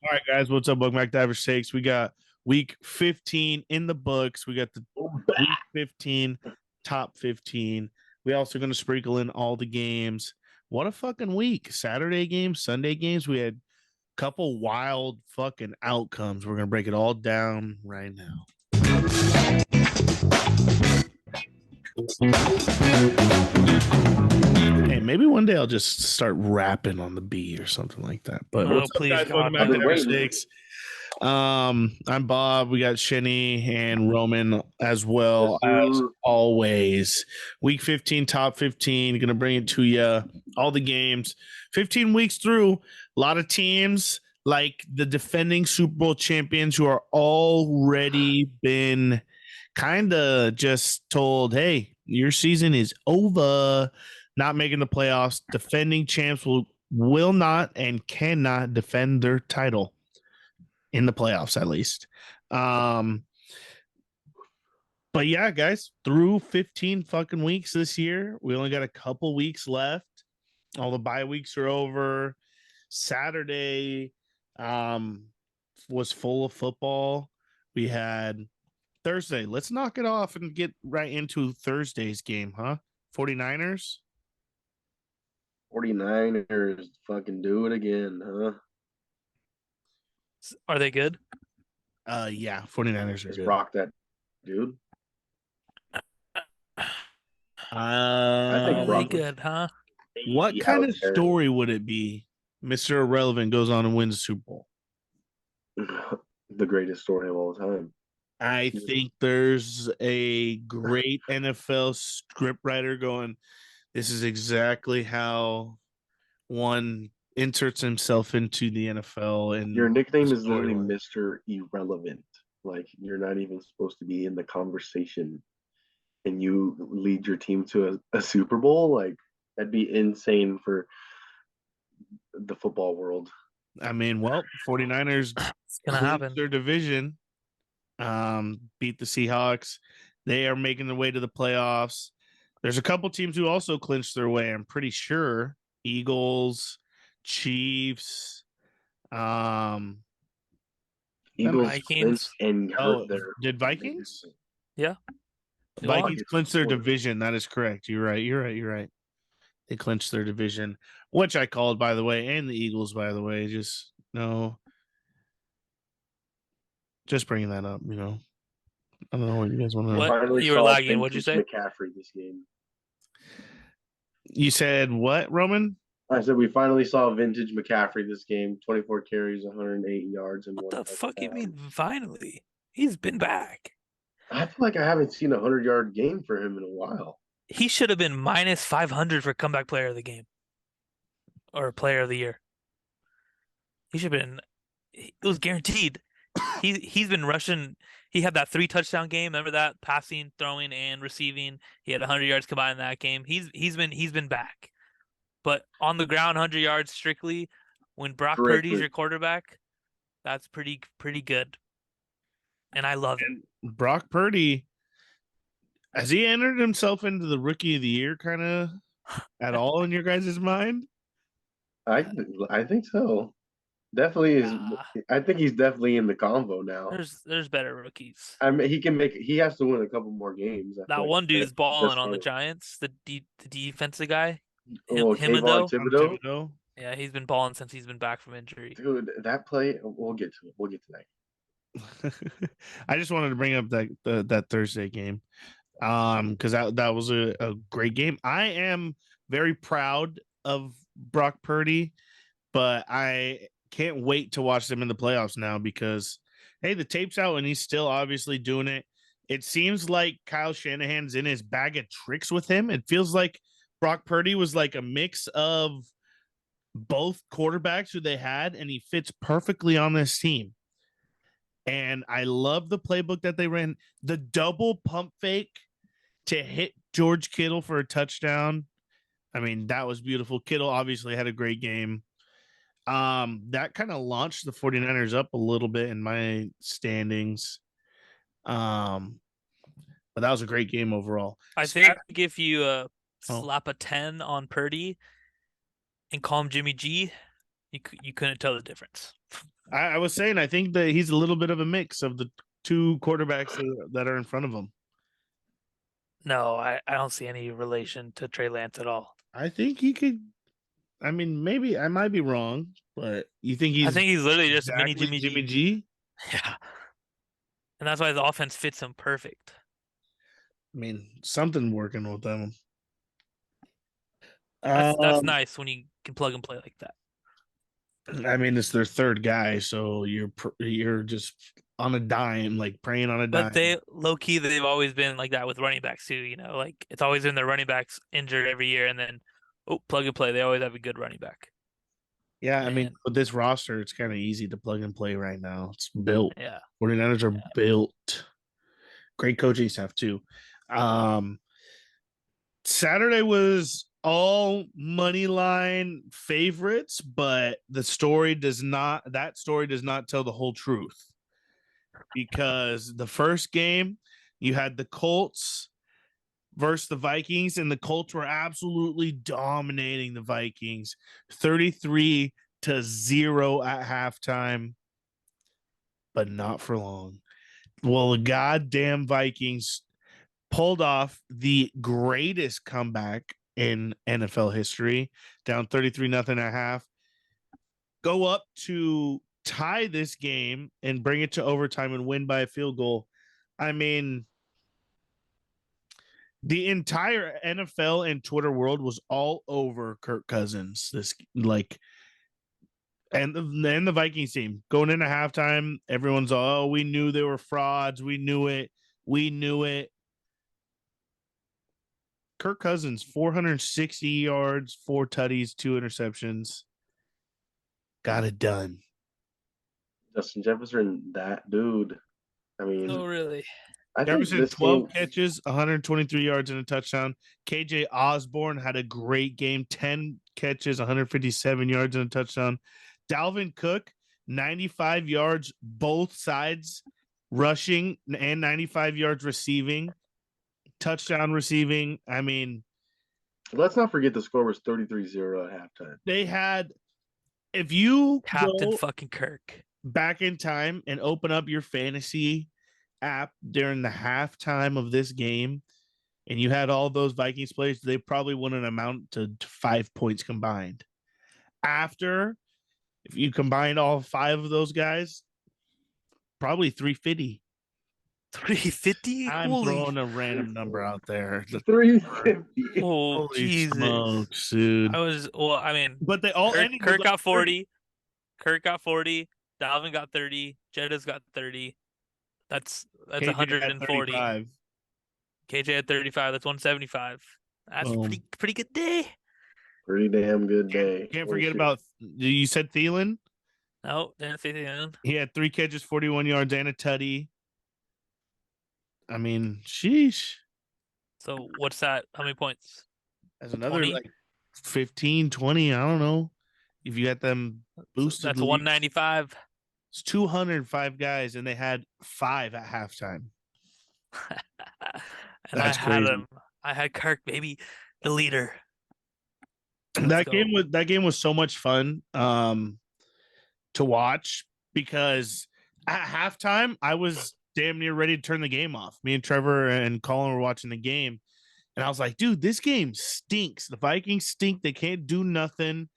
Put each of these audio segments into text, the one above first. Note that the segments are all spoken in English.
All right, guys, what's up? Welcome back to Average Takes. We got week 15 in the books. We got the week 15 top 15. We also going to sprinkle in all the games. What a fucking week. Saturday games, Sunday games. We had a couple wild fucking outcomes. We're going to break it all down right now. Hey, maybe one day I'll just start rapping on the beat or something like that. But No, what's up, please, guys? God, Welcome back to no. Average Takes. I'm Bob. We got Shenny and Roman as well as always. Week 15, top 15. Gonna bring it to you. All the games. 15 weeks through. A lot of teams like the defending Super Bowl champions who are already been kind of just told, hey, your season is over. Not making the playoffs. Defending champs will not and cannot defend their title in the playoffs, at least. But yeah, guys, through 15 fucking weeks this year, we only got a couple weeks left. All the bye weeks are over. Saturday was full of football. We had Thursday. Let's knock it off and get right into Thursday's game, huh? 49ers. 49ers fucking do it again, huh? Are they good? Yeah, 49ers are Just good. rock that dude. I think Are they Brock good, huh? What kind of story would it be? Mr. Irrelevant goes on and wins the Super Bowl. The greatest story of all time. I think there's a great NFL scriptwriter going, this is exactly how one inserts himself into the NFL. And your nickname is literally Mr. Irrelevant. Like, you're not even supposed to be in the conversation, and you lead your team to a Super Bowl. Like, that'd be insane for the football world. I mean, well, 49ers clinched their division, beat the Seahawks. They are making their way to the playoffs. There's a couple teams who also clinched their way, I'm pretty sure. Eagles, Chiefs, Eagles Vikings and hurt their. Did Vikings? Yeah. Vikings clinched their division. That is correct. You're right. They clinched their division, which I called, by the way, and the Eagles, by the way. Just bringing that up. I don't know what you guys want to know. What? You were lagging. What'd you say? McCaffrey this game. You said what, Roman? I said we finally saw vintage McCaffrey this game. 24 carries, 108 yards, and what the fuck you mean finally? He's been back. I feel like I haven't seen a 100-yard game for him in a while. He should have been minus 500 for comeback player of the game or player of the year. He should have been. It was guaranteed. He's been rushing. He had that 3 touchdown game. Remember that? Passing, throwing, and receiving. He had 100 yards combined in that game. He's been back. But on the ground, 100 yards strictly. When Brock Purdy's your quarterback, that's pretty good. And I love it. Brock Purdy, has he entered himself into the rookie of the year kind of at all in your guys' mind? I think so. Definitely is. I think he's definitely in the combo now. There's better rookies. I mean, he has to win a couple more games. That one dude's balling on the Giants, the defensive guy. Thibodeau. Yeah, he's been balling since he's been back from injury. Dude, that play, we'll get to it. We'll get to that. I just wanted to bring up that Thursday game, because that was a great game. I am very proud of Brock Purdy, but I can't wait to watch them in the playoffs now because, hey, the tape's out and he's still obviously doing it. It seems like Kyle Shanahan's in his bag of tricks with him. It feels like Brock Purdy was like a mix of both quarterbacks who they had, and he fits perfectly on this team. And I love the playbook that they ran. The double pump fake to hit George Kittle for a touchdown. I mean, that was beautiful. Kittle obviously had a great game. That kind of launched the 49ers up a little bit in my standings. But that was a great game overall. I think if you slap a 10 on Purdy and call him Jimmy G, You couldn't tell the difference. I was saying I think that he's a little bit of a mix of the two quarterbacks that are in front of him. No, I don't see any relation to Trey Lance at all. I think he could. I mean, maybe I might be wrong, but you think I he's think he's literally just mini exactly Jimmy Jimmy G. G? Yeah, and that's why the offense fits him perfect. I mean, something working with them. That's nice when you can plug and play like that. I mean, it's their third guy, so you're just on a dime, like praying on a But dime. they low key they've always been like that with running backs too. Like it's always been their running backs injured every year, and then plug and play. They always have a good running back. Yeah, I mean, And with this roster, it's kind of easy to plug and play right now. It's built. yeah, 49ers are yeah. built. Great coaching staff too. Um, Saturday was all money line favorites, but that story does not tell the whole truth because the first game you had the Colts versus the Vikings, and the Colts were absolutely dominating the Vikings 33-0 at halftime, but not for long. Well, the goddamn Vikings pulled off the greatest comeback in NFL history, down 33-0 at half, go up to tie this game and bring it to overtime and win by a field goal. I mean, the entire NFL and Twitter world was all over Kirk Cousins. And then the Vikings team going into halftime, everyone's all, oh, we knew they were frauds. We knew it. We knew it. Kirk Cousins, 460 yards, 4 tutties, 2 interceptions. Got it done. Justin Jefferson, that dude. I mean, Oh really? I think Jefferson, this 12 game. catches, 123 yards and a touchdown. KJ Osborne had a great game, 10 catches, 157 yards and a touchdown. Dalvin Cook, 95 yards, both sides rushing and 95 yards receiving, touchdown receiving. I mean, Let's not forget the score was 33-0 at halftime. they had, if you Captain go fucking Kirk. back in time and open up your fantasy app during the halftime of this game and you had all those Vikings players, they probably wouldn't amount to 5 points combined. After, if you combine all 5 of those guys, probably 350. 350? I'm Holy, throwing a random number out there. 350. oh Holy Jesus! smokes, dude. I mean, But they all ended with Kirk like got 40. Kirk got 40. Dalvin got 30. Jetta's got 30. That's KJ had 140. 35. KJ had 35. That's 175. That's a Boom. pretty good day. Pretty damn good day. Can't Holy forget shit. about, you said Thielen? No, didn't say anything. He had 3 catches, 41 yards, and a tutty. I mean, sheesh. So what's that? How many points? As another 20? like 15, 20, I don't know. If you got them boosted That's leagues. 195. It's 205 guys, and they had 5 at halftime. And That's crazy. I had Kirk, baby, the leader. That game was so much fun to watch because at halftime I was damn near ready to turn the game off. Me and Trevor and Colin were watching the game, and I was like, dude, this game stinks. The Vikings stink. They can't do nothing.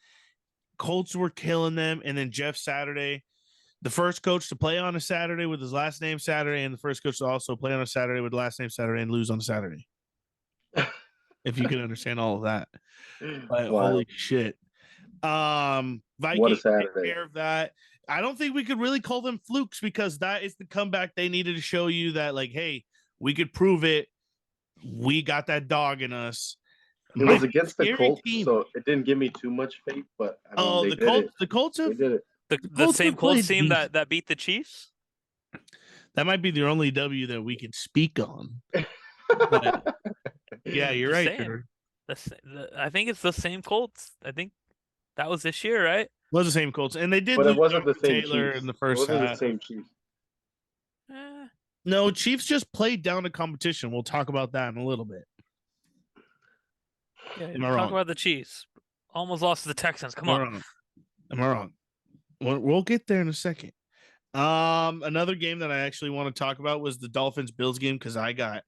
Colts were killing them. And then Jeff Saturday, the first coach to play on a Saturday with his last name Saturday, and the first coach to also play on a Saturday with the last name Saturday and lose on Saturday. If you can understand all of that. But Wow. holy shit. Vikings What a Saturday. take care of that. I don't think we could really call them flukes because that is the comeback they needed to show you that, like, hey, we could prove it. We got that dog in us. It was against the Colts, team. so it didn't give me too much faith, but I mean, the Colts They have did it. The same have Colts played team decent. that beat the Chiefs. That might be the only W that we can speak on. But, yeah, you're Just right. saying. I think it's the same Colts. I think that was this year, right? It was the same Colts, and they did. But it lose wasn't the Jonathan same Taylor Chiefs. in the It first wasn't the half. same Chiefs. Eh, No, Chiefs just played down to competition. We'll talk about that in a little bit. yeah, Am I talk wrong? about the Chiefs. Almost lost to the Texans. Come Am I on. wrong? Am I wrong? We'll get there in a second. Another game that I actually want to talk about was the Dolphins Bills game because I got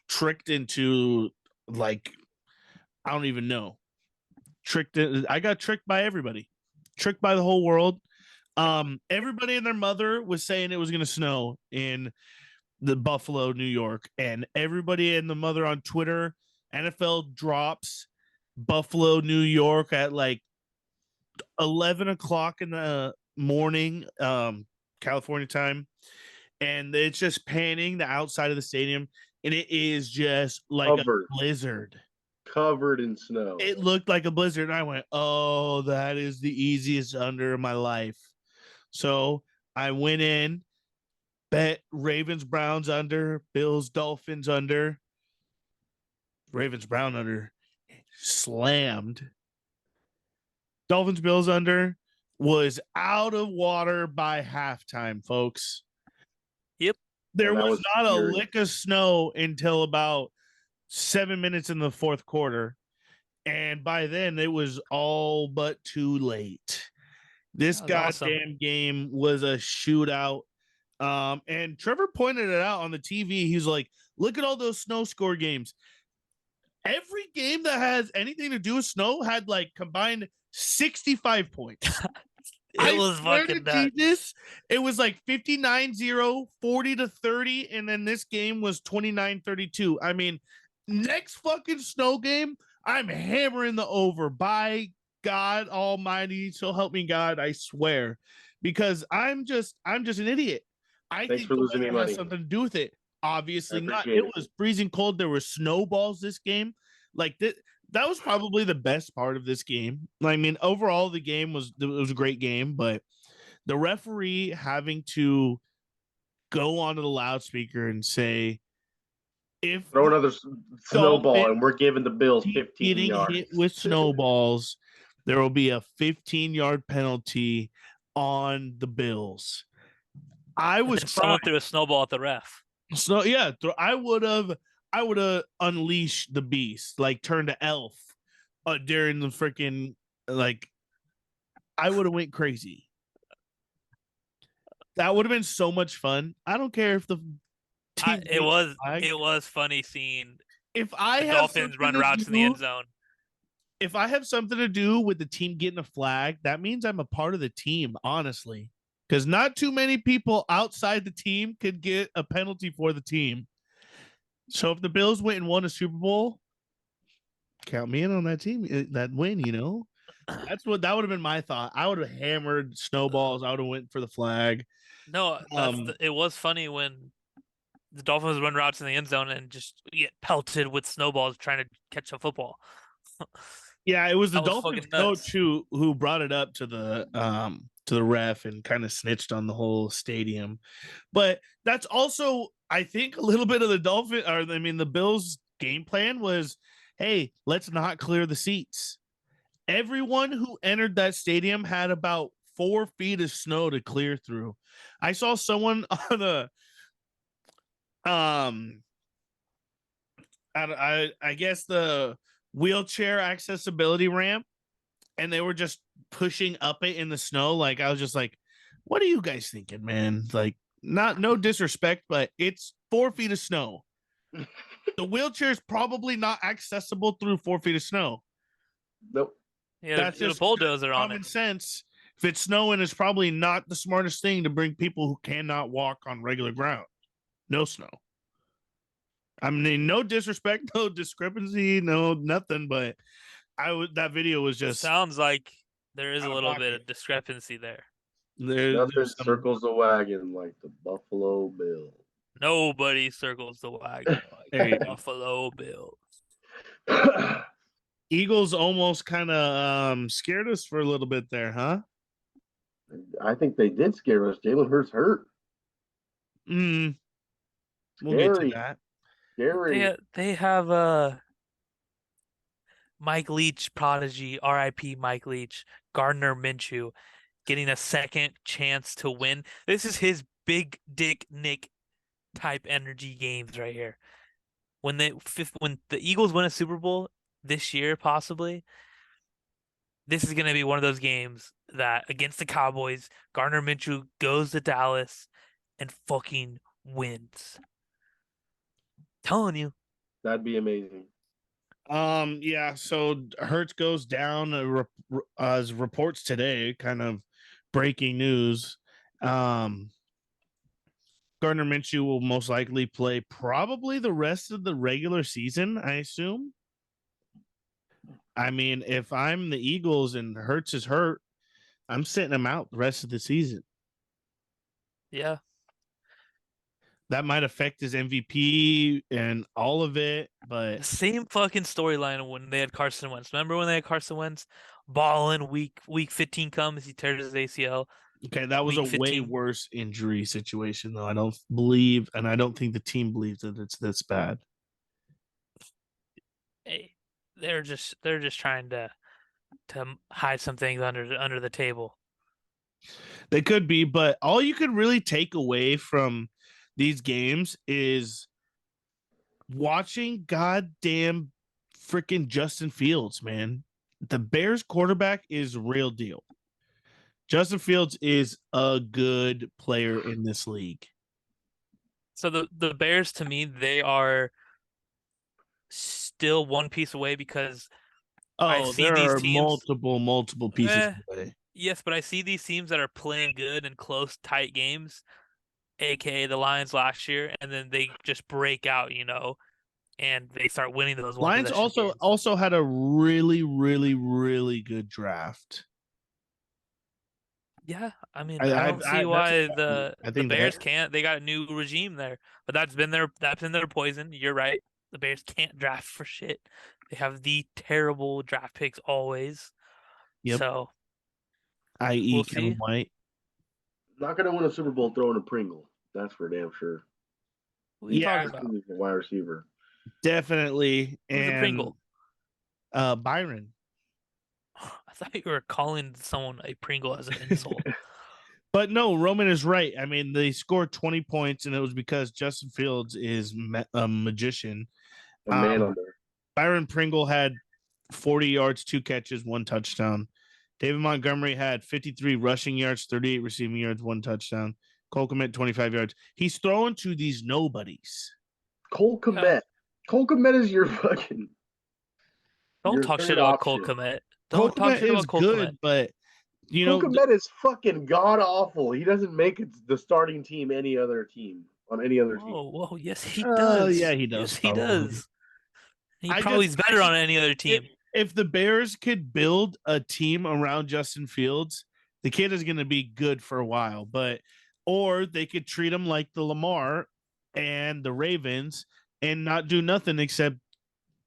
tricked into like I don't even know. I got tricked by everybody, tricked by the whole world. Everybody and their mother was saying it was going to snow in the Buffalo, New York, and everybody and the mother on Twitter. NFL drops Buffalo, New York at like 11 o'clock in the morning, California time, and it's just panning the outside of the stadium, and it is just like a Covered, blizzard. covered in snow. It looked like a blizzard, and I went, "Oh, that is the easiest under of my life." So I went in, bet Ravens Browns under, Bills Dolphins under, Ravens Brown under, slammed. Dolphins Bills under was out of water by halftime, folks. Yep. There And that was was not a furious. lick of snow until about 7 minutes in the fourth quarter. And by then it was all but too late. This That was awesome. goddamn game was a shootout. And Trevor pointed it out on the TV. He's like, look at all those snow score games. Every game that has anything to do with snow had like combined 65 points. It I was swear to fucking nuts. Jesus, it was like 59-0, 40-30, and then this game was 29-32. I mean, next fucking snow game, I'm hammering the over. By God Almighty, so help me God, I swear. Because I'm just an idiot. I Thanks think for the losing me weather has money. something to do with it. I Obviously not. appreciate It it. was freezing cold. There were snowballs this game. Like that was probably the best part of this game. I mean, overall, the game was it was a great game, but the referee having to go onto the loudspeaker and say, if Throw the another snowball, Dolphins and we're giving the Bills keep 15 getting hit yards. with snowballs, there will be a 15-yard penalty on the Bills. I And was then crying. someone threw a snowball at the ref. So yeah, I would have unleashed the beast, like turned to elf during the freaking like I would have went crazy. That would have been so much fun. I don't care if the team's It getting was flagged. it was funny seeing If I the have Dolphins something run to routes in the end do, zone. if I have something to do with the team getting a flag, that means I'm a part of the team, honestly. Because not too many people outside the team could get a penalty for the team. So if the Bills went and won a Super Bowl, count me in on that team, that win, that would have been my thought. I would have hammered snowballs. I would have went for the flag. No, it was funny when the Dolphins run routes in the end zone and just get pelted with snowballs trying to catch a football. Yeah, it was the That was Dolphins fucking coach nuts. who brought it up to the ref and kind of snitched on the whole stadium. But that's also, I think, a little bit of the the Bills' game plan was, hey, let's not clear the seats. Everyone who entered that stadium had about 4 feet of snow to clear through. I saw someone on a um I guess the wheelchair accessibility ramp, and they were just pushing up it in the snow. Like I was just like, what are you guys thinking, man? Like, not no disrespect, but it's 4 feet of snow. The wheelchair is probably not accessible through 4 feet of snow. Nope. That's You had a just bulldozer on it. common sense. If it's snowing, it's probably not the smartest thing to bring people who cannot walk on regular ground. No snow. I mean, no disrespect, no discrepancy, no nothing, but that video was just Sounds like there is a out of little bit pocket. of discrepancy there. Nothing There's some circles the wagon like the Buffalo Bills. Nobody circles the wagon like there you the go. Buffalo Bills. Eagles almost kind of scared us for a little bit there, huh? I think they did scare us. Jalen Hurts hurt. Mm, we'll get to Scary. that. Scary. They have Mike Leach prodigy, RIP Mike Leach, Gardner Minshew getting a second chance to win. This is his big dick Nick type energy games right here. When the Eagles win a Super Bowl this year, possibly, this is going to be one of those games that against the Cowboys, Gardner Minshew goes to Dallas and fucking wins. Telling you. That'd be amazing. Yeah. So Hertz goes down. As reports today, kind of breaking news. Um, Gardner Minshew will most likely play probably the rest of the regular season. I assume. I mean, if I'm the Eagles and Hertz is hurt, I'm sitting him out the rest of the season. Yeah. That might affect his MVP and all of it, The but same fucking storyline when they had Carson Wentz. Remember when they had Carson Wentz balling week 15 comes, he tears his ACL. okay, that was a Week way 15, worse injury situation, though. I don't believe, and I don't think the team believes that it's this bad. hey, they're just trying to hide some things under the table. They could be, but all you could really take away from these games is watching goddamn freaking Justin Fields, man. The Bears quarterback is real deal. Justin Fields is a good player in this league. So the Bears to me, they are still one piece away because I Oh, see there these are teams. multiple pieces Eh, away. yes, but I see these teams that are playing good and close, tight games, aka the Lions last year, and then they just break out, and they start winning those one Lions possession also games. had a really good draft. Yeah, I mean, I don't I see that's why the I the think that Bears can't. They got a new regime there, but that's been their poison. You're right. The Bears can't draft for shit. They have the terrible draft picks always. yep, So i.e. we'll Kevin see. White. Not gonna win a Super Bowl throwing a Pringle. That's for damn sure. What are you Yeah, talking about? Especially as a wide receiver. definitely. Who's a And Pringle? Byron. I thought you were calling someone a Pringle as an insult. But no, Roman is right. I mean, they scored 20 points, and it was because Justin Fields is a magician. A man Um, on there. Byron Pringle had 40 yards, 2 catches, 1 touchdown. David Montgomery had 53 rushing yards, 38 receiving yards, 1 touchdown. Cole Kmet, 25 yards. He's throwing to these nobodies. Cole Yeah, Kmet. Cole Kmet is your fucking don't your talk shit third about Cole option. Kmet. Cole Don't talk Kmet shit is about Cole Kmet. good, but you Cole know, Kmet is fucking god awful. He doesn't make it the starting team any other team on any other team. Whoa, yes he yeah, does. he Yes does he probably. does. He I probably just, is I better just on any other if, team. if the Bears could build a team around Justin Fields, the kid is going to be good for a while. But or they could treat him like the Lamar and the Ravens and not do nothing except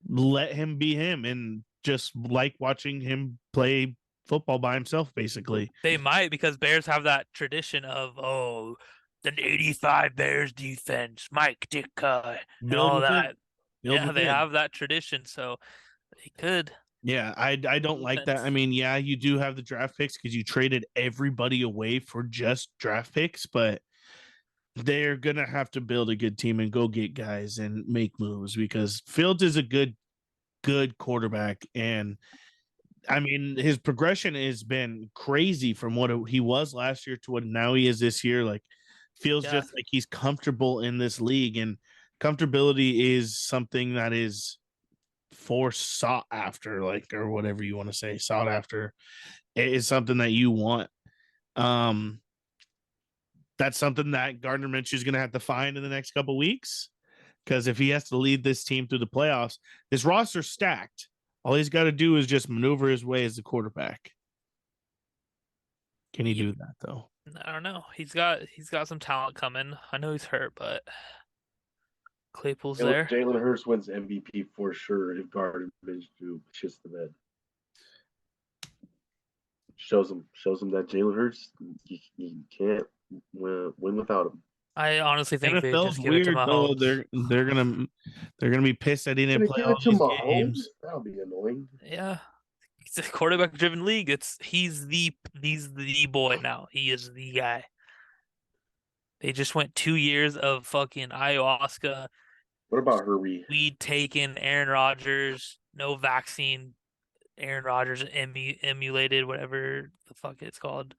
let him be him and just like watching him play football by himself, basically. They might because Bears have that tradition of the '85 Bears defense, Mike Ditka, and Build all within, that. build Yeah, they within. have that tradition, so they could Yeah, I build don't like that. I defense. mean, yeah, you do have the draft picks because you traded everybody away for just draft picks, but they're gonna have to build a good team and go get guys and make moves because Fields is a good quarterback, and I mean his progression has been crazy from what he was last year to what now he is this year. Like feels Yeah, just like he's comfortable in this league, and comfortability is something that is for sought after, like or whatever you want to say, sought after. It is something that you want. Um, that's something that Gardner Minshew is going to have to find in the next couple weeks. Because if he has to lead this team through the playoffs, this roster's stacked. All he's got to do is just maneuver his way as the quarterback. Can he yeah. do that though? I don't know. He's got some talent coming. I know he's hurt, but Claypool's there. Jalen Hurts wins MVP for sure if Gardner Minshew shits the bed. Shows him that Jalen Hurts you can't win without him. I honestly think they NFL's just give it to weird though. Mahomes. They're gonna be pissed that he didn't Gonna play give all it to these Mahomes? games. That'll be annoying. Yeah, it's a quarterback-driven league. He's the boy now. He is the guy. They just went 2 years of fucking ayahuasca, What about Herbie? weed taken, Aaron Rodgers, no vaccine. Aaron Rodgers emulated whatever the fuck it's called.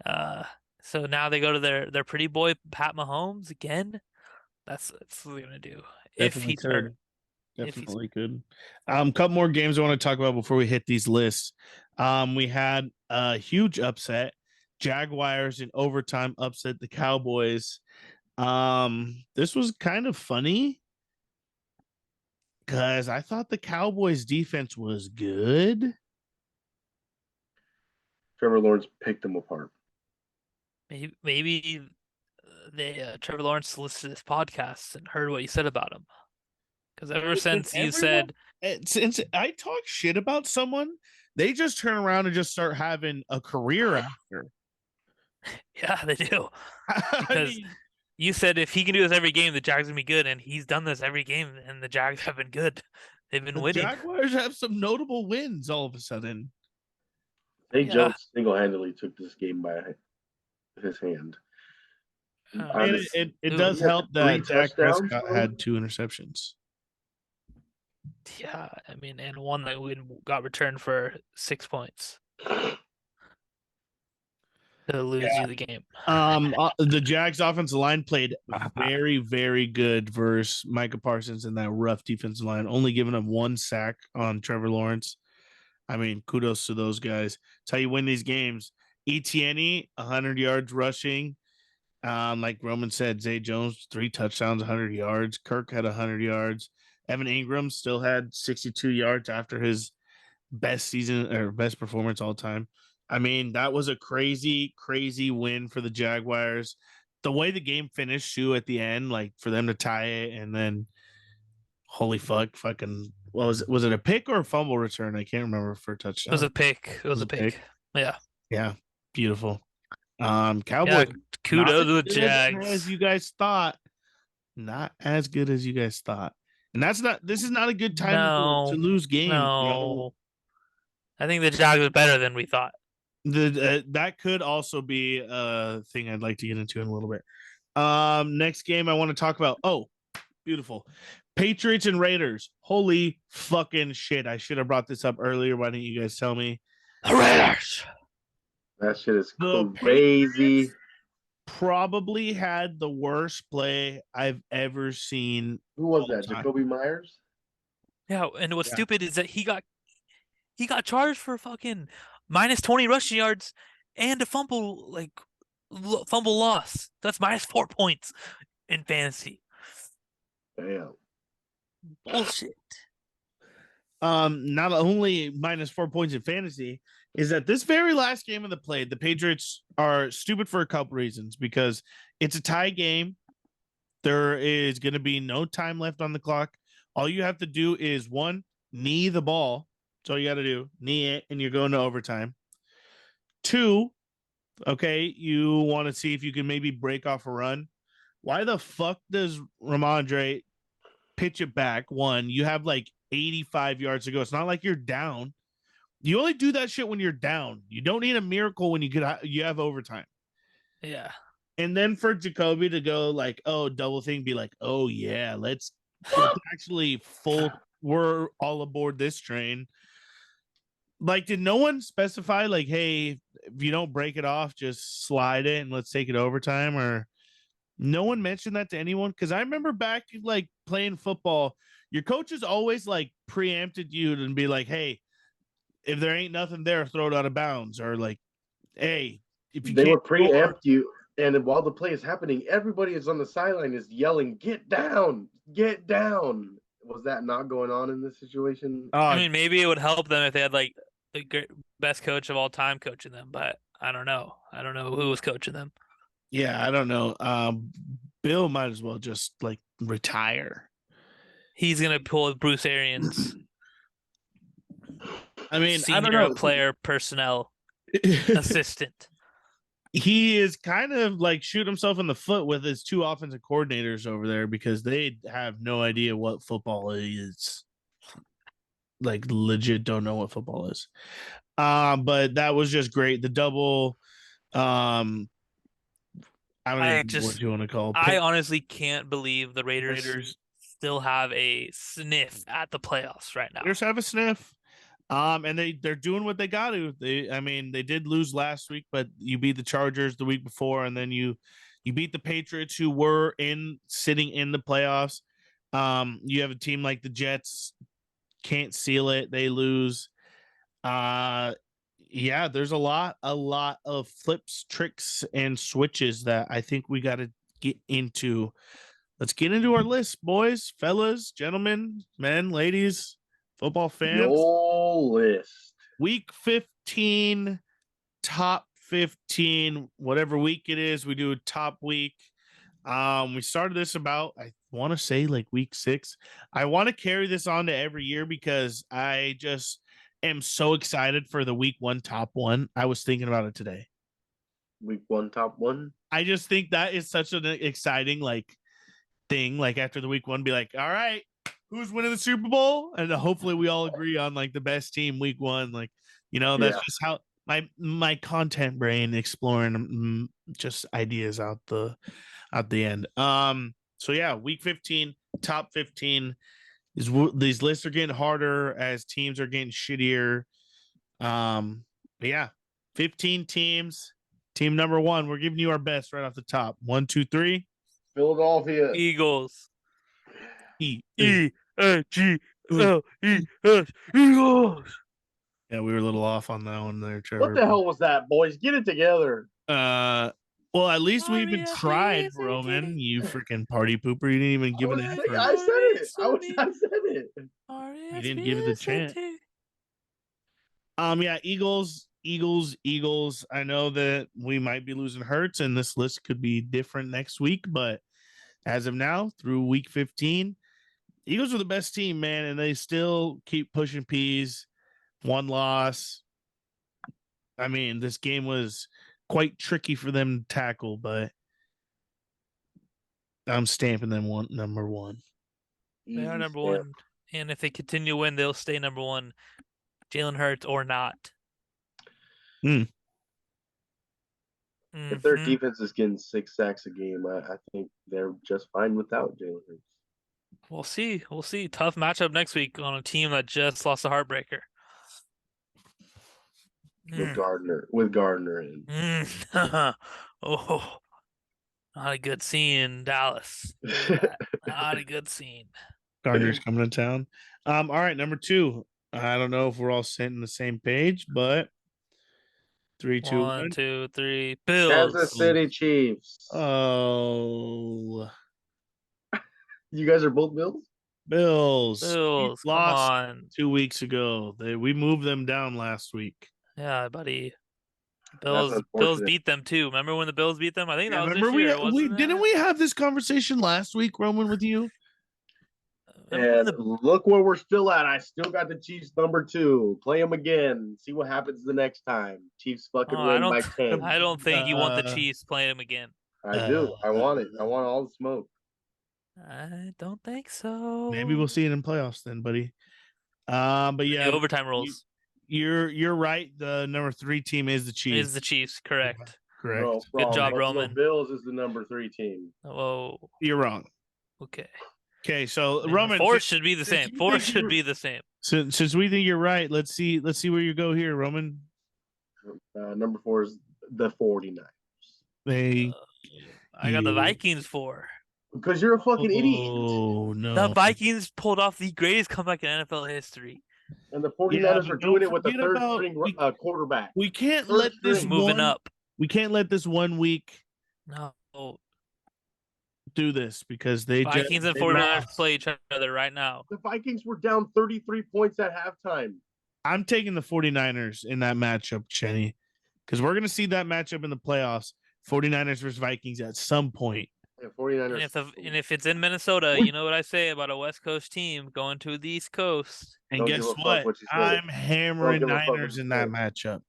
Uh, so now they go to their pretty boy Pat Mahomes again. That's what they're gonna do if Definitely he's hurt. could. If he's Definitely could. Couple more games I want to talk about before we hit these lists. We had a huge upset. Jaguars in overtime upset the Cowboys. This was kind of funny because I thought the Cowboys defense was good. Trevor Lawrence picked them apart. maybe they Trevor Lawrence listened to this podcast and heard what you said about him. Because ever Listen, since you everyone, said, since I talk shit about someone, they just turn around and just start having a career after. yeah, they do. I Because mean, you said if he can do this every game, the Jags gonna be good, and he's done this every game, and the Jags have been good. They've been the winning. Jaguars have some notable wins all of a sudden. Zay Yeah. Jones single-handedly took this game by his hand. And it He does had help 3 that Dak touchdowns, Prescott bro. had 2 interceptions. Yeah, I mean, and one that got returned for 6 points to lose you the game. The Jags offensive line played very, very good versus Micah Parsons in that rough defensive line, only giving up 1 sack on Trevor Lawrence. I mean, kudos to those guys. It's how you win these games. Etienne, 100 yards rushing. Like Roman said, Zay Jones, 3 touchdowns, 100 yards. Kirk had 100 yards. Evan Ingram still had 62 yards after his best season or best performance all time. I mean, that was a crazy, crazy win for the Jaguars. The way the game finished, too, at the end, like for them to tie it, and then holy fucking, what was it? Was it a pick or a fumble return? I can't remember for a It was touchdown. a pick. It was a pick. Yeah. Yeah, beautiful. Yeah, Cowboys not kudos as to the good as Jags. you guys thought. Not as good as you guys thought. And that's not. This is not a good time to No, lose games. You know, no. I think the Jags are better than we thought. that could also be a thing I'd like to get into in a little bit. Next game I want to talk about. Oh, beautiful. Patriots and Raiders. Holy fucking shit. I should have brought this up earlier. Why didn't you guys tell me? The Raiders. That shit is The crazy. Patriots probably had the worst play I've ever seen. Who was all that? time. Jacoby Myers? Yeah, and what's Yeah. stupid is that he got charged for fucking minus 20 rushing yards and a fumble fumble loss. That's minus 4 points in fantasy. Damn. Bullshit. Not only minus 4 points in fantasy, is that this very last game of the play, the Patriots are stupid for a couple reasons because it's a tie game. There is going to be no time left on the clock. All you have to do is 1, knee the ball. That's all you got to do. Knee it, and you're going to overtime. 2, okay, you want to see if you can maybe break off a run. Why the fuck does Ramondre pitch it back? 1, you have like 85 yards to go. It's not like you're down. You only do that shit when you're down. You don't need a miracle when you have overtime. Yeah. And then for Jacoby to go like, oh, double thing, be like, oh yeah, let's actually we're all aboard this train. Like, did no one specify like, hey, if you don't break it off, just slide it and let's take it overtime? Or no one mentioned that to anyone? Because I remember back like playing football, your coaches always like preempted you and be like, hey, if there ain't nothing there, throw it out of bounds. Or like, hey, if you They can't would preempt you, and while the play is happening, everybody is on the sideline is yelling, "Get down! Get down!" Was that not going on in this situation? I mean, maybe it would help them if they had like the best coach of all time coaching them, but I don't know. I don't know who was coaching them. yeah, I don't know. Bill might as well just like retire. He's gonna pull Bruce Arians, I mean, I don't senior know. player personnel assistant. He is kind of like shoot himself in the foot with his 2 offensive coordinators over there because they have no idea what football is. Like legit don't know what football is. But that was just great. The double I don't even know what you want to call it. I honestly can't believe the Raiders still have a sniff at the playoffs right now. Raiders have a sniff. And they're doing what they got to. They did lose last week, but you beat the Chargers the week before, and then you beat the Patriots, who were sitting in the playoffs. You have a team like the Jets, can't seal it, they lose. Yeah, there's a lot of flips, tricks, and switches that I think we got to get into. Let's get into our list, boys, fellas, gentlemen, men, ladies, football fans. Your list. Week 15, top 15, whatever week it is, we do a top week. We started this about, I want to say, like week 6. I want to carry this on to every year because I just am so excited for the week 1 top 1. I was thinking about it today. Week 1 top 1. I just think that is such an exciting thing. Like after the week 1, be like, all right, who's winning the Super Bowl? And hopefully we all agree on like the best team week 1. Like, that's just how my content brain exploring just ideas out the end. So yeah, week 15, top 15. These lists are getting harder as teams are getting shittier. But yeah, 15 teams. Team number 1, we're giving you our best right off the top. 1, 2, 3. Philadelphia Eagles. Eagles. Eagles. Yeah, we were a little off on that one there, Trevor. What the hell was that, boys? Get it together. Well, at least we even tried, Roman. You freaking party pooper! You didn't even give an effort. I said it. I said it. You didn't give it a chance. Yeah, Eagles. I know that we might be losing Hurts, and this list could be different next week. But as of now, through week 15, Eagles are the best team, man, and they still keep pushing P's. 1 loss. I mean, this game was quite tricky for them to tackle, but I'm stamping them number 1. They are number 1, and if they continue to win, they'll stay number 1. Jalen Hurts or not. If their defense is getting 6 sacks a game, I think they're just fine without Jalen Hurts. We'll see. We'll see. Tough matchup next week on a team that just lost a heartbreaker. With Gardner in. Oh, not a good scene, Dallas. Not a good scene. Gardner's coming to town. All right, number 2. I don't know if we're all sitting the same page, but 3, 2, 1. 1, 2, 3. Bills. Kansas City Chiefs. Oh, you guys are both Bills? Bills. Come lost on. 2 weeks ago. We moved them down last week. Yeah, buddy. Bills beat them too. Remember when the Bills beat them? I think that was this year. Didn't we have this conversation last week, Roman, with you? And look where we're still at. I still got the Chiefs number 2. Play them again. See what happens the next time. Chiefs fucking win by 10. I don't think you want the Chiefs playing them again. I do. I want it. I want all the smoke. I don't think so. Maybe we'll see it in playoffs then, buddy. But yeah, the overtime rules. You're right. The number 3 team is the Chiefs. Is the Chiefs, correct? Correct. Good job, Roman. Bills is the number 3 team. Oh, you're wrong. Okay, so Roman, 4 should be the same. 4 should be the same. Since we think you're right, let's see where you go here, Roman. Number 4 is the 49ers. I got the Vikings 4. Because you're a fucking idiot. Oh no! The Vikings pulled off the greatest comeback in NFL history. And the 49ers are doing it with the third string quarterback. We can't let this moving up. We can't let this 1 week do this because Vikings and 49ers play each other right now. The Vikings were down 33 points at halftime. I'm taking the 49ers in that matchup, Chenny, because we're going to see that matchup in the playoffs. 49ers versus Vikings at some point. Yeah, 49ers. And if it's in Minnesota, you know what I say about a West Coast team going to the East Coast. And guess what? I'm hammering Niners in that matchup.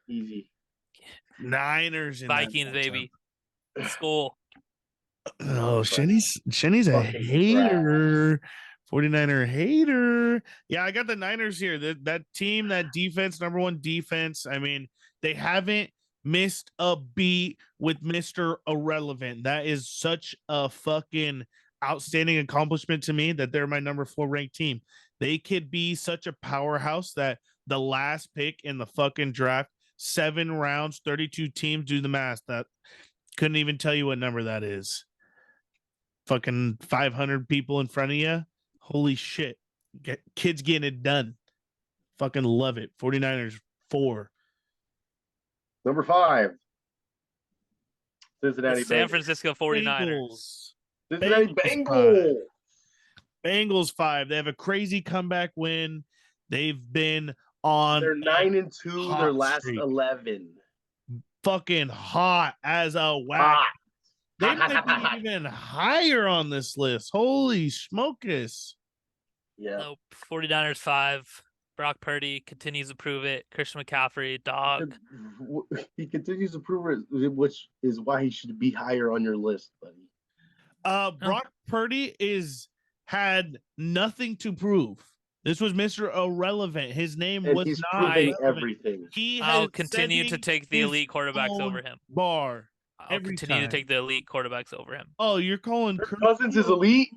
Easy. Niners in Vikings, baby. School. Oh, Shenny's a hater. 49er hater. Yeah, I got the Niners here. That team, that defense, number 1 defense. I mean, they haven't missed a beat with Mr. Irrelevant. That is such a fucking outstanding accomplishment to me that they're my number 4 ranked team. They could be such a powerhouse that the last pick in the fucking draft. 7 rounds, 32 teams. Do the math. That couldn't even tell you what number that is. Fucking 500 people in front of you. Holy shit. Kids getting it done. Fucking love it. 49ers 4. Number 5. Cincinnati San Bengals. Francisco 49ers. Cincinnati Bengals. Bengals 5. They have a crazy comeback win. They've been on. They're 9-2. Their last streak. 11. Fucking hot as a wax. They might be even higher on this list. Holy smokus. Yeah. Nope. 49ers 5. Brock Purdy continues to prove it. Christian McCaffrey, dog. He continues to prove it, which is why he should be higher on your list, buddy. Brock Purdy had nothing to prove. This was Mr. Irrelevant. His name was he's not proving everything. I'll continue to take the elite quarterbacks over him. I'll continue to take the elite quarterbacks over him. Oh, you're calling Kirk Cousins is elite?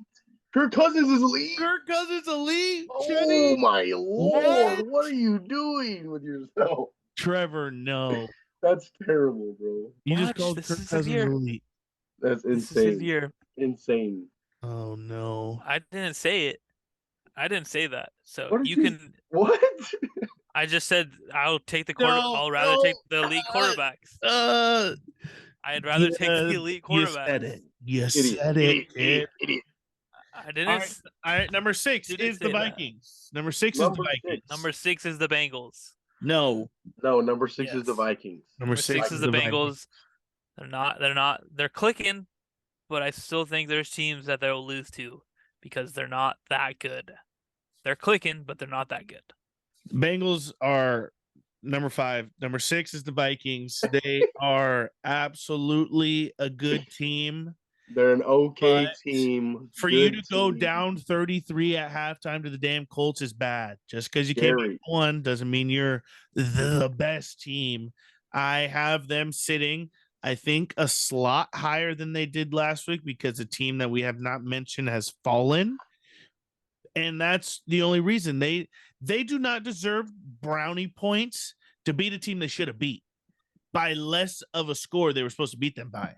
Kirk Cousins is elite? Kirk Cousins elite? Oh, my Lord. What are you doing with yourself? Trevor, no. That's terrible, bro. You just called Kirk Cousins elite. That's insane. This is his year. Insane. Oh, no. I didn't say it. I didn't say that. So can. What? I just said I'll take the I'll rather take the elite quarterbacks. I'd rather take the elite quarterbacks. You said it. Idiot. I didn't. All right. Number 6 is the Vikings. Number 6 is the Vikings. Number 6 is the Bengals. No, number 6 is the Vikings. Number 6 is the Bengals. They're clicking, but I still think there's teams that they'll lose to because they're not that good. They're clicking, but they're not that good. Bengals are number 5. Number 6 is the Vikings. They are absolutely a good team. They're an okay team. For you to go down 33 at halftime to the damn Colts is bad. Just because you can't beat one doesn't mean you're the best team. I have them sitting, I think, a slot higher than they did last week because a team that we have not mentioned has fallen. And that's the only reason. They do not deserve brownie points to beat a team they should have beat by less of a score they were supposed to beat them by.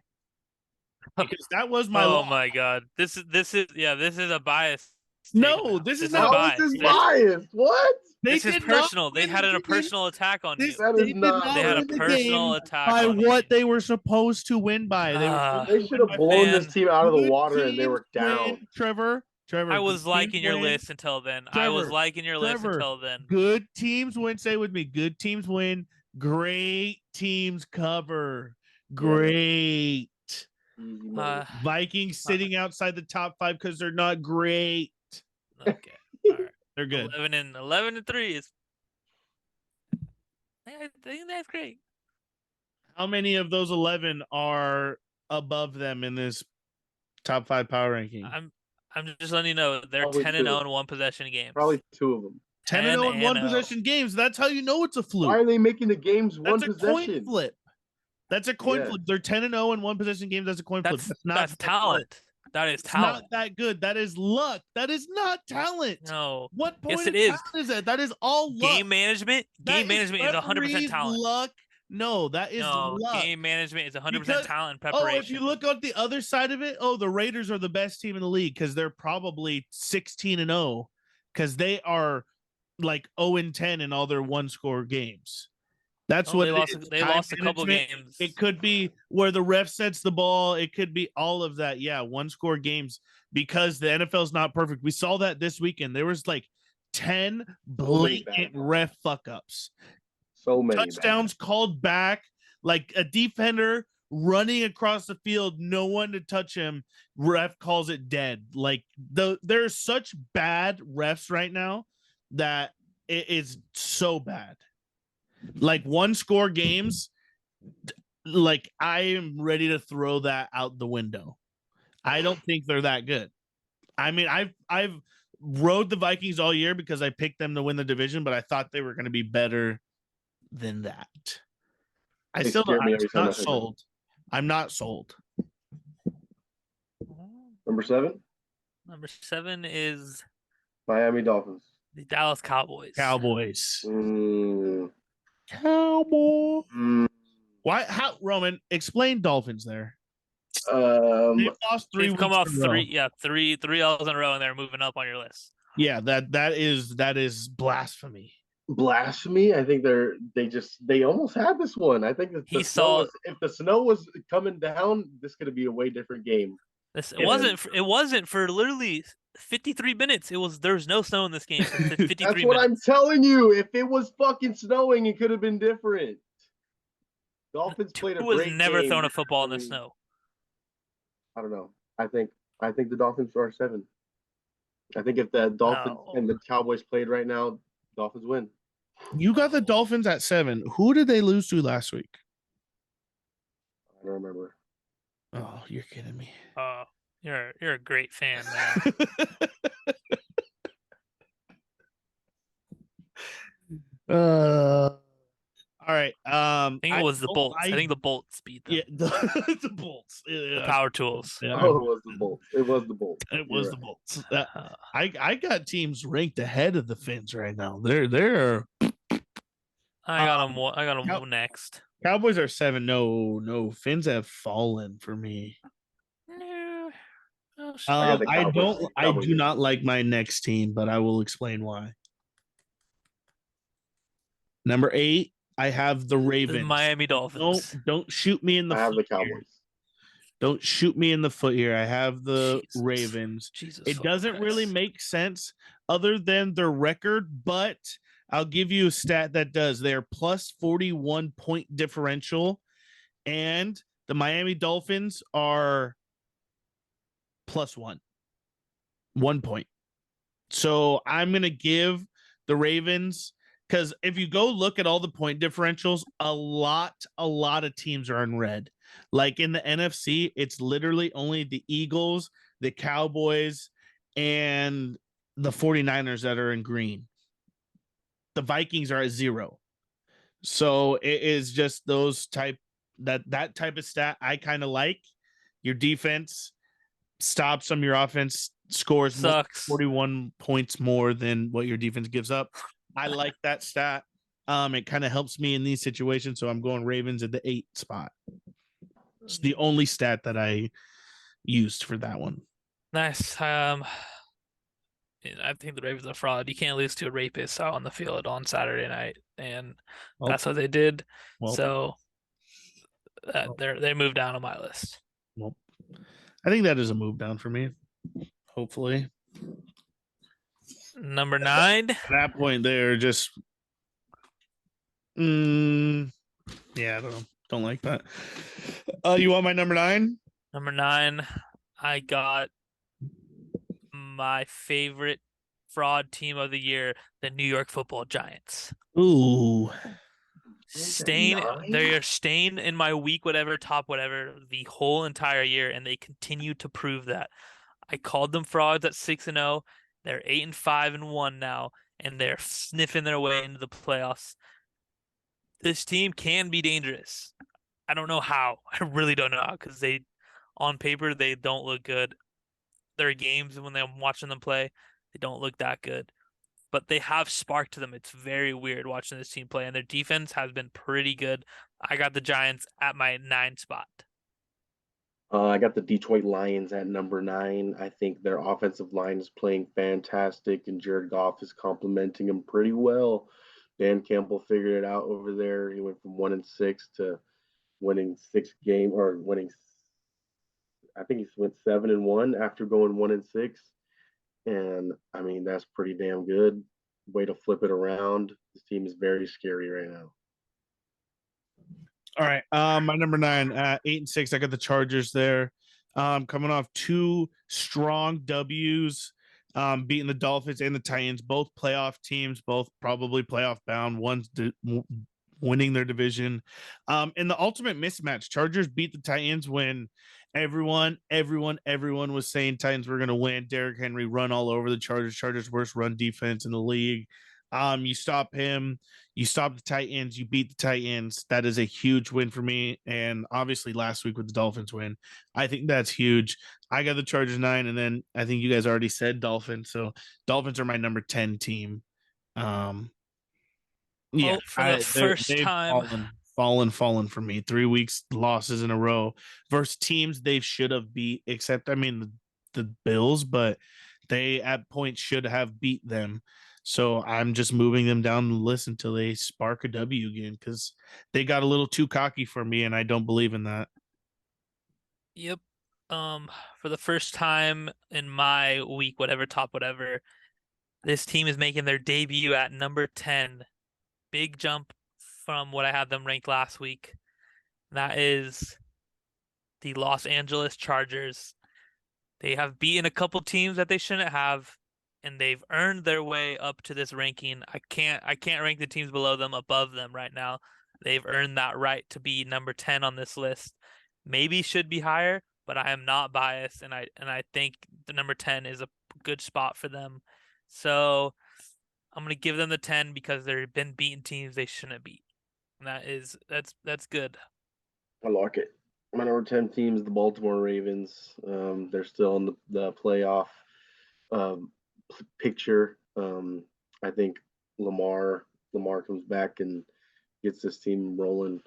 Because that was my Oh my god. This is a bias. No, this is not biased. What? This is personal. They had a personal attack on you. They had a personal attack by on what you. they were supposed to win by. They should have blown this team out of the water and they were down. Trevor, I was liking your list until then. Good teams win. Say with me. Good teams win. Great teams cover. Great. Vikings sitting outside the top 5 because they're not great. Okay. All right. They're good. 11-3 is. I think that's great. How many of those 11 are above them in this top 5 power ranking? I'm just letting you know they're 10-0 in one possession games. Probably 2 of them. 10-0 in one possession games. That's how you know it's a fluke. Why are they making the games one possession? That's a coin flip. That's a coin flip. They're 10-0 in one possession games. That's a coin flip. That's talent. That is talent. Not that good. That is luck. That is not talent. No. What point yes, it is. Is that? That is all luck. Game management. Game management is 100% talent. Luck. No, that is luck. Game management is 100% talent and preparation. Oh, if you look on the other side of it, the Raiders are the best team in the league because they're probably 16-0 because they are like 0-10 in all their one-score games. That's what they lost a couple games. It could be where the ref sets the ball. It could be all of that. Yeah, one-score games because the NFL is not perfect. We saw that this weekend. There was like 10 blatant ref fuck-ups. So many touchdowns called back, like a defender running across the field, no one to touch him. Ref calls it dead. Like there's such bad refs right now that it is so bad. Like one-score games, like I am ready to throw that out the window. I don't think they're that good. I mean, I've rode the Vikings all year because I picked them to win the division, but I thought they were going to be better than that. I'm not sold. I'm not sold. Number 7? Number 7 is Miami Dolphins. The Dallas Cowboys. Cowboys. Mm, Cowboy. mm, Why? How? Roman, explain Dolphins there. um, They've lost 3 They've come weeks off in a row. three L's in a row, and they're moving up on your list. Yeah, that is blasphemy. blasphemy. I think they almost had this one. I think if the snow was coming down, this could be a way different game. This And it wasn't for literally 53 minutes. There's no snow in this game for 53 that's what minutes. I'm telling you. If it was fucking snowing, it could have been different. Dolphins played a Tua was great never game. thrown a football I in the mean, snow. I don't know. I think the Dolphins are 7. I think if the Dolphins and No. the Cowboys played right now, Dolphins win. You got the Dolphins at 7. Who did they lose to last week? I don't remember. Oh, you're kidding me. You're a great fan, man. All right. I think it was the Bolts. I think the Bolts beat them. Yeah, the Bolts. The Power Tools. Yeah, Oh, it was the Bolts. It was the Bolts. it was the Bolts. Uh, I got teams ranked ahead of the Finns right now. They're I got them. I got Cow- them next. Cowboys are 7. No, Finns have fallen for me. No. Oh, I got the I Cowboys. I do not like my next team, but I will explain why. Number 8, I have the Ravens. The Miami Dolphins. Don't shoot me in the I have foot the here. Cowboys. Don't shoot me in the foot here. I have the Jesus. Ravens. Jesus. It doesn't really make sense other than their record, but I'll give you a stat that does. They're plus 41 point differential, and the Miami Dolphins are plus 1 point. So I'm going to give the Ravens, because if you go look at all the point differentials, a lot of teams are in red. Like in the NFC, it's literally only the Eagles, the Cowboys, and the 49ers that are in green. The Vikings are at 0. So it is just that type of stat I kind of like. Your defense stops some, your offense scores Sucks. 41 points more than what your defense gives up. I like that stat. It kind of helps me in these situations, so I'm going Ravens at the 8 spot. It's the only stat that I used for that one. Nice. I think the Ravens are fraud. You can't lose to a rapist out on the field on Saturday night, and that's what they did. So they moved down on my list. Well, I think that is a move down for me. Hopefully, number 9. At that point, they're just, yeah, I don't know. Don't like that. You want my number 9? Number 9, I got my favorite fraud team of the year, the New York Football Giants. Ooh. They're staying in my week whatever, top whatever, the whole entire year, and they continue to prove that. I called them frauds at 6-0. They're 8-5-1 now, and they're sniffing their way into the playoffs. This team can be dangerous. I don't know how. I really don't know how, because on paper, they don't look good. Their games, when I'm watching them play, they don't look that good. But they have spark to them. It's very weird watching this team play, and their defense has been pretty good. I got the Giants at my 9 spot. I got the Detroit Lions at number 9. I think their offensive line is playing fantastic, and Jared Goff is complimenting them pretty well. Dan Campbell figured it out over there. He went from 1-6 to winning 6 games, or winning. I think he went 7-1 after going 1-6, and I mean that's pretty damn good. Way to flip it around. This team is very scary right now. All right. My number 9 at 8-6. I got the Chargers there. Coming off 2 strong W's, beating the Dolphins and the Titans, both playoff teams, both probably playoff bound. One's winning their division. In the ultimate mismatch, Chargers beat the Titans when everyone was saying Titans were going to win. Derrick Henry run all over the Chargers. Chargers worst run defense in the league. You stop him, you stop the Titans, you beat the Titans. That is a huge win for me. And obviously last week with the Dolphins win, I think that's huge. I got the Chargers 9, and then I think you guys already said Dolphins. So Dolphins are my number 10 team. Um, yeah, Oh, for the first they've time. fallen for me. 3 weeks losses in a row versus teams they should have beat, except I mean the Bills, but they at points should have beat them. So I'm just moving them down the list until they spark a W again because they got a little too cocky for me, and I don't believe in that. Yep. For the first time in my week, whatever, top whatever, this team is making their debut at number 10. Big jump from what I had them ranked last week. That is the Los Angeles Chargers. They have beaten a couple teams that they shouldn't have, and they've earned their way up to this ranking. I can't rank the teams below them above them right now. They've earned that right to be number 10 on this list. Maybe should be higher, but I am not biased, and I think the number 10 is a good spot for them. So I'm gonna give them the 10 because they've been beating teams they shouldn't beat. And that's good. I like it. My number 10 team is the Baltimore Ravens. They're still in the playoff um, picture. I think Lamar comes back and gets this team rolling.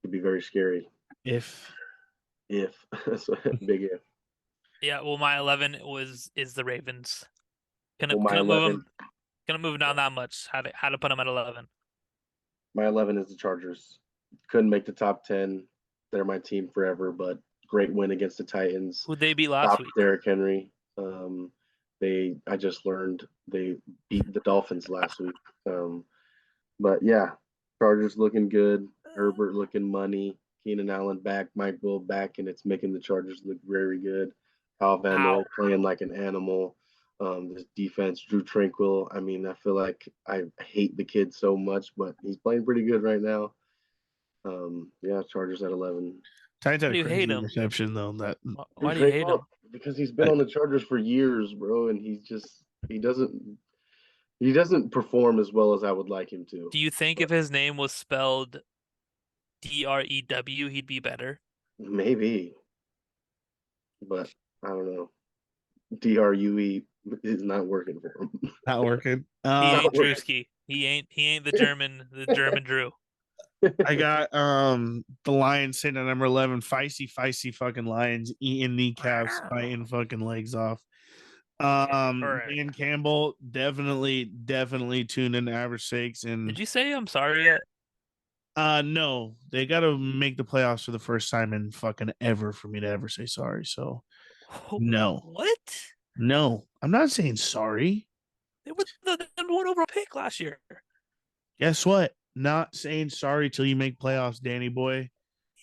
Could be very scary. If If big if. Yeah, well, my 11 is the Ravens. Well, my Couldn't move 11, them. Couldn't move down that much. Had to put them at 11. my 11 is the Chargers. Couldn't make the top 10. They're my team forever, but great win against the Titans. Who'd they beat last Stopped week? Derrick Henry. I just learned they beat the Dolphins last week. But yeah, Chargers looking good. Herbert looking money. Keenan Allen back. Mike Will back, and it's making the Chargers look very good. Kyle Van Noy How? playing like an animal. This defense, Drew Tranquil. I mean, I feel like I hate the kid so much, but he's playing pretty good right now. Yeah, Chargers at 11. Titans Why had do a you hate crazy him? interception though. That Drew Why do you hate him? Tranquil, because he's been on the Chargers for years, bro, and he doesn't perform as well as I would like him to. Do you think if his name was spelled Drew, he'd be better? Maybe, but I don't know. Drue is not working for him. not working. He Not ain't working. Drewski. He ain't the German Drew. I got the Lions sitting at number 11. Feisty fucking Lions eating kneecaps, biting fucking legs off. Dan Campbell definitely tuned in to average sakes, and Did you say I'm sorry yet? no, they got to make the playoffs for the first time in fucking ever for me to ever say sorry. So no, What? no, I'm not saying sorry. They were the number one overall pick last year. Guess what? Not saying sorry till you make playoffs, Danny boy.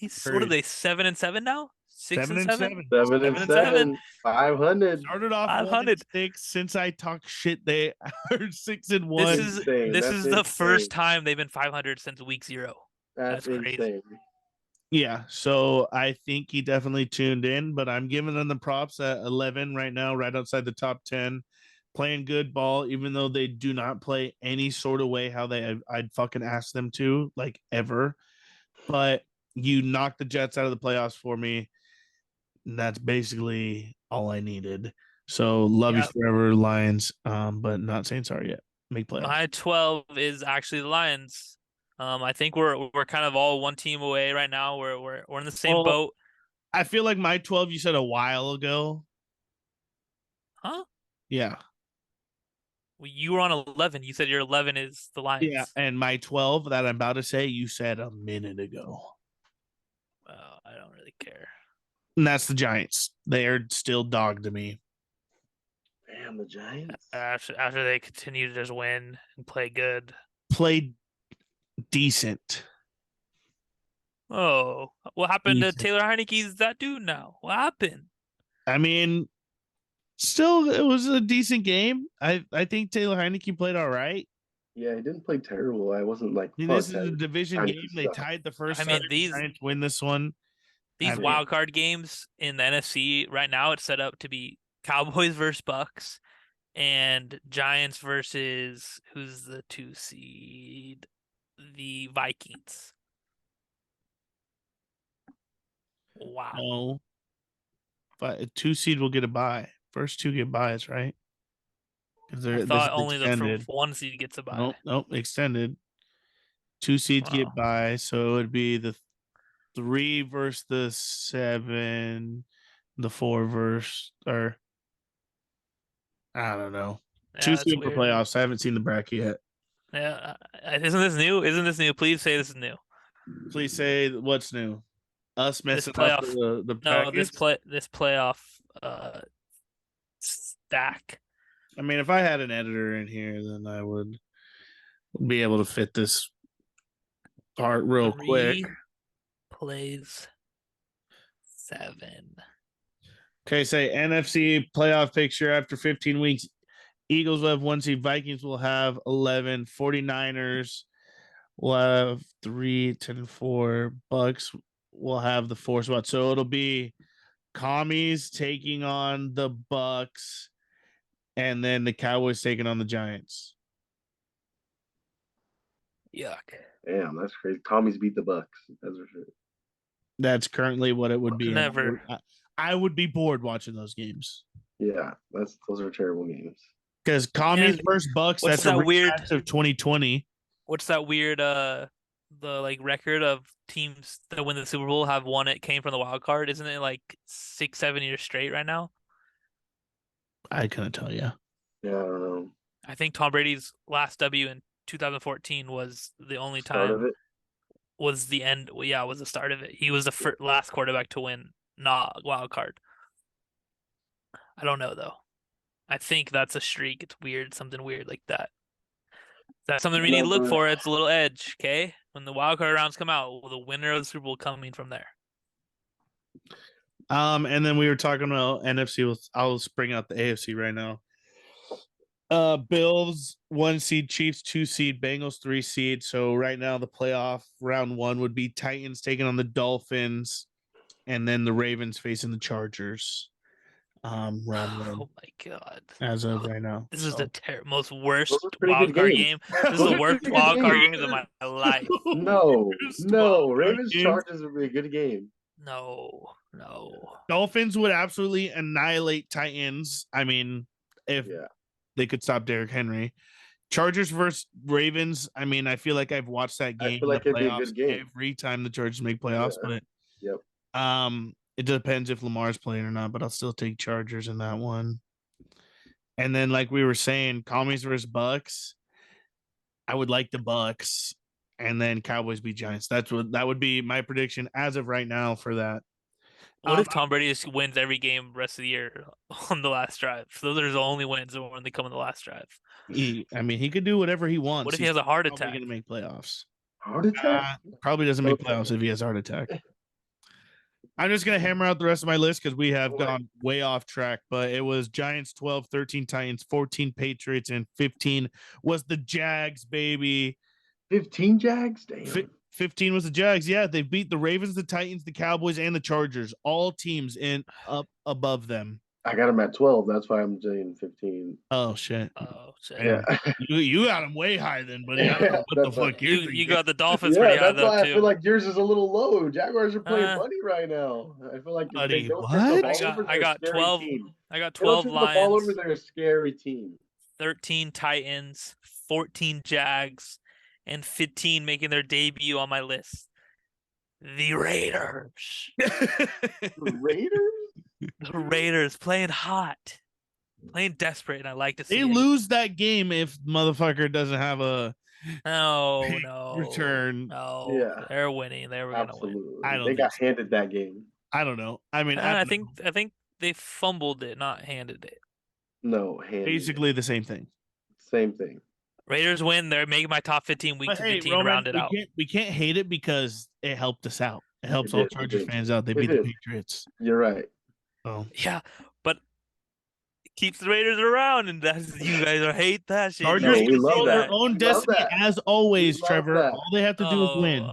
What are they, 7-7 now? Six Seven and and seven? seven. 7-7, 500. Started off 500. 1-6. Since I talk shit, they are 6-1. This That's is insane. this That's is the insane. first time they've been 500 since week 0. That's crazy. insane. Yeah, so I think he definitely tuned in, but I'm giving them the props at 11 right now, right outside the top 10. Playing good ball, even though they do not play any sort of way how I'd fucking ask them to, like ever. But you knocked the Jets out of the playoffs for me. And that's basically all I needed. So love you forever, Lions. But not saying sorry yet. Make playoffs. My 12 is actually the Lions. I think we're kind of all one team away right now. We're in the same boat. I feel like my 12 you said a while ago. Huh? Yeah. Well, you were on 11. You said your 11 is the Lions. Yeah, and my 12 that I'm about to say, you said a minute ago. Well, I don't really care. And that's the Giants. They are still dog to me. Damn, the Giants. After they continue to just win and play good. Played decent. Oh, what happened to Taylor Heineke's that dude now? What happened? I mean, still, it was a decent game. I think Taylor Heineke played all right. Yeah, he didn't play terrible. I wasn't like, this is a division game. They tied the first time. these Giants win this one. These wild card games in the NFC right now, it's set up to be Cowboys versus Bucks, and Giants versus who's the 2 seed? The Vikings. Wow. No, but a 2 seed will get a bye. First two get byes, right? Because I this thought is only the extended. 1 seed gets a bye. Nope, extended. 2 seeds get Wow. by, so it'd be the 3 versus the 7, the 4 versus, or I don't know. Yeah, Two that's seed for weird. playoffs. I haven't seen the bracket yet. Yeah, isn't this new? Isn't this new? Please say this is new. Please say what's new. Us This messing up playoff, the no, brackets. this playoff stack. I mean, if I had an editor in here, then I would be able to fit this part real quick. 3 plays 7. Okay, say NFC playoff picture after 15 weeks. Eagles will have 1 seed. Vikings will have 11. 49ers will have 3, 10, and 4. Bucks will have the 4 spot. So it'll be Commies taking on the Bucks, and then the Cowboys taking on the Giants. Yuck. Damn, that's crazy. Commies beat the Bucks. That's for sure. That's currently what it would be. Never. I would be bored watching those games. Yeah, those are terrible games. Because Commies And versus Bucks, what's that's a that weird- rematch of 2020. What's that weird the like record of teams that win the Super Bowl have won it came from the wild card? Isn't it like 6, 7 years straight right now? I couldn't tell you. Yeah, I don't know. I think Tom Brady's last W in 2014 was the only Start of time it. was the end. Well, yeah, was the start of it. He was the last quarterback to win not wild card. I don't know though. I think that's a streak. It's weird, something weird like that. That's something we need to look for. It's a little edge, okay? When the wild card rounds come out, the winner of the Super Bowl coming from there. And then we were talking about NFC. I'll bring out the AFC right now. Bills 1 seed, Chiefs 2 seed, Bengals 3 seed. So right now the playoff round 1 would be Titans taking on the Dolphins, and then the Ravens facing the Chargers. Round 1. Oh my god! As of right now, this is the most worst Those are pretty wild good card games. game. This is Those the are worst pretty good wild card games. games of my life. No, Wild Ravens game. Chargers would be a good game. No. Dolphins would absolutely annihilate Titans. I mean, if they could stop Derrick Henry. Chargers versus Ravens. I mean, I feel like I've watched that game. I feel like in it'd the be a playoffs good game. every time the Chargers make playoffs, but it depends if Lamar's playing or not. But I'll still take Chargers in that one. And then, like we were saying, Commies versus Bucks. I would like the Bucks, and then Cowboys beat Giants. That would be my prediction as of right now for that. What if Tom Brady just wins every game rest of the year on the last drive? So those are the only wins when they come in the last drive. He could do whatever he wants. What if he has a heart He's attack? going to make playoffs. Heart attack? Probably doesn't make playoffs if he has a heart attack. I'm just going to hammer out the rest of my list because we have gone way off track. But it was Giants 12, 13 Titans, 14 Patriots, and 15 was the Jags, baby. 15 Jags? Damn. 15 was the Jags. Yeah, they beat the Ravens, the Titans, the Cowboys, and the Chargers. All teams in up above them. I got him at 12. That's why I'm saying 15. Oh shit. Yeah. You got him way high then, buddy. I don't know what the fuck you got the Dolphins pretty high that's though why too. I feel like yours is a little low. Jaguars are playing money right now. I feel like if they don't turn the ball over, I got 12. Team. I got They don't 12 turn the ball over, Lions. they're a scary team. 13 Titans, 14 Jags, and 15 making their debut on my list. The Raiders. The Raiders? The Raiders playing hot, playing desperate, and I like to see they lose that game if motherfucker doesn't have a return. No, they're winning. They were gonna win. I don't. They got handed that game. I don't know. I mean, I think they fumbled it, not handed it. No, handed basically it. the same thing. Same thing. Raiders win. They're making my top 15 week to 15 Roman, rounded out. We can't hate it because it helped us out. It helps all Chargers fans out. They beat the Patriots. You're right. Oh yeah, but it keeps the Raiders around, and that's you guys hate that shit. Chargers control their own destiny as always, Trevor. All they have to do is win.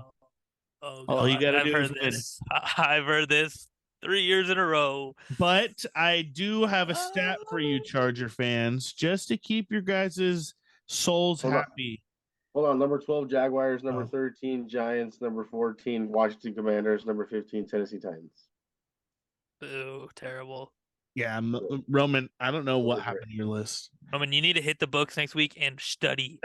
Oh, all you gotta do heard is this. I've heard this. 3 years in a row. But I do have a stat for you, Oh. Charger fans, just to keep your guys' souls Hold on. happy. Hold on. Number 12, Jaguars. Number Oh. 13, Giants. Number 14, Washington Commanders. Number 15, Tennessee Titans. Boo, terrible. Yeah, Roman, I don't know Those what are great. happened to your list. Roman, you need to hit the books next week and study.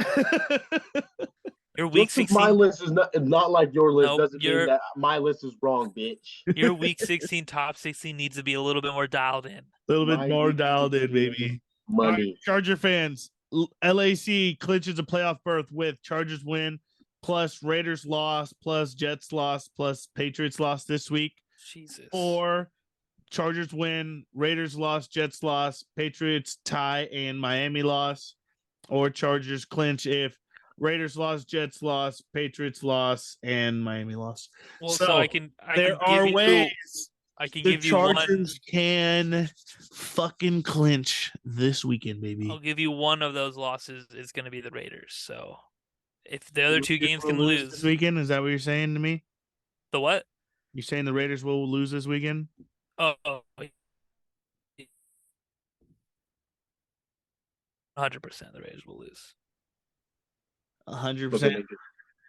Your Just week because my 16, list is not like your list nope, doesn't mean that my list is wrong, bitch. your week 16 top 16 needs to be a little bit more dialed in. A little bit My more week dialed in, 16 baby. All right, Money. Charger fans, LAC clinches a playoff berth with Chargers win, plus Raiders loss, plus Jets loss, plus Patriots loss this week. Jesus. Or Chargers win, Raiders loss, Jets loss, Patriots tie, and Miami loss. Or Chargers clinch if Raiders loss, Jets loss, Patriots loss, and Miami loss. Well, so I can there give are you ways I can the give you one. Chargers can fucking clinch this weekend, I'll baby. give you one of those losses is going to be the Raiders. So if the other two Raiders games will can lose this lose, weekend. Is that what you're saying to me? the what? You're saying the Raiders will lose this weekend? Oh, 100% the Raiders will lose. 100%.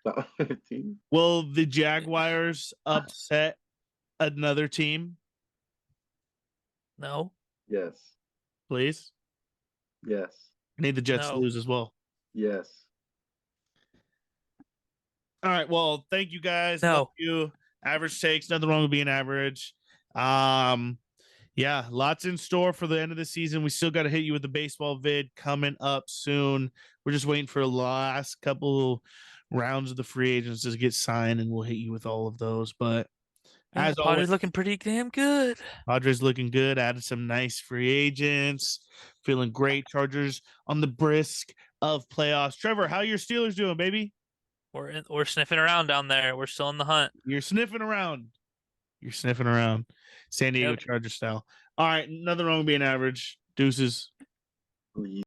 Top 15. Will the Jaguars upset another team, No, Yes. please? Yes. I need the Jets to no. lose as well. Yes. All right. Well, thank you guys. No. Love you. Average takes, nothing wrong with being average. Yeah, lots in store for the end of the season. We still got to hit you with the baseball vid coming up soon. We're just waiting for the last couple rounds of the free agents to get signed, and we'll hit you with all of those. But Yeah, as Padres always, looking pretty damn good. Padres looking good. Added some nice free agents. Feeling great. Chargers on the brisk of playoffs. Trevor, how your Steelers doing, baby? We're sniffing around down there. We're still in the hunt. You're sniffing around. You're sniffing around. San Diego Yep. Charger style. All right, nothing wrong with being average. Deuces.